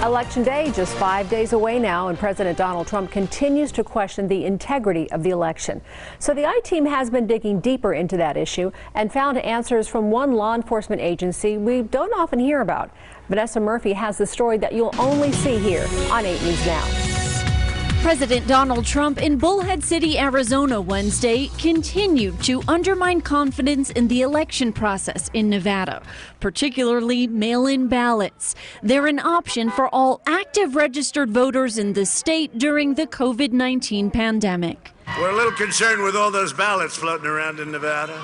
Election Day just 5 days away now, and President Donald Trump continues to question the integrity of the election. So the I-Team has been digging deeper into that issue and found answers from one law enforcement agency we don't often hear about. Vanessa Murphy has the story that you'll only see here on 8 News Now. President Donald Trump in Bullhead City, Arizona Wednesday continued to undermine confidence in the election process in Nevada, particularly mail-in ballots. They're an option for all active registered voters in the state during the COVID-19 pandemic. We're a little concerned with all those ballots floating around in Nevada.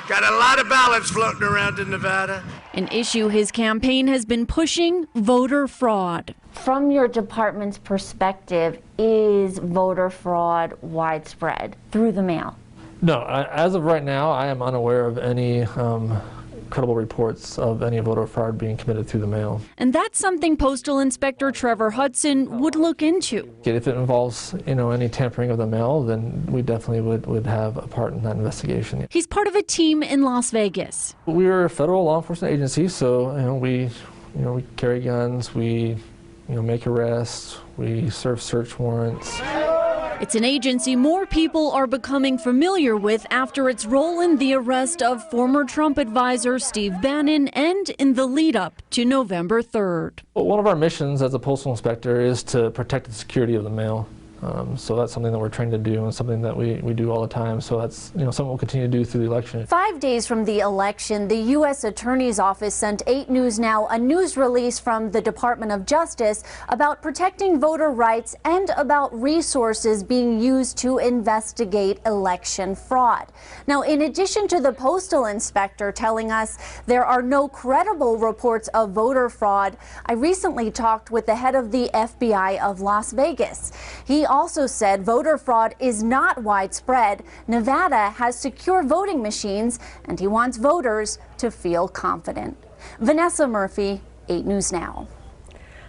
Got a lot of ballots floating around in Nevada. An issue his campaign has been pushing: voter fraud. From your department's perspective, is voter fraud widespread through the mail? No, as of right now, I am unaware of any credible reports of any voter fraud being committed through the mail. And that's something Postal Inspector Trevor Hudson would look into. If it involves, any tampering of the mail, then we definitely would have a part in that investigation. He's part of a team in Las Vegas. We're a federal law enforcement agency, so we carry guns, we make arrests, we serve search warrants. It's an agency more people are becoming familiar with after its role in the arrest of former Trump advisor Steve Bannon and in the lead up to November 3rd. Well, one of our missions as a postal inspector is to protect the security of the mail. So that's something that we're trained to do and something that we do all the time. So that's something we'll continue to do through the election. 5 days from the election, the U.S. Attorney's Office sent 8 News Now a news release from the Department of Justice about protecting voter rights and about resources being used to investigate election fraud. Now, in addition to the postal inspector telling us there are no credible reports of voter fraud, I recently talked with the head of the FBI of Las Vegas. He also said voter fraud is not widespread. Nevada has secure voting machines, and he wants voters to feel confident. Vanessa Murphy, 8 News Now.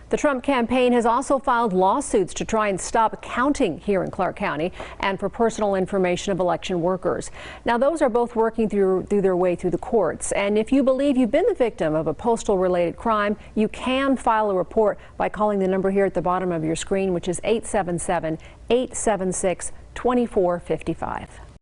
The Trump campaign has also filed lawsuits to try and stop counting here in Clark County and for personal information of election workers. Now, those are both working through their way through the courts. And if you believe you've been the victim of a postal-related crime, you can file a report by calling the number here at the bottom of your screen, which is 877-876-2455.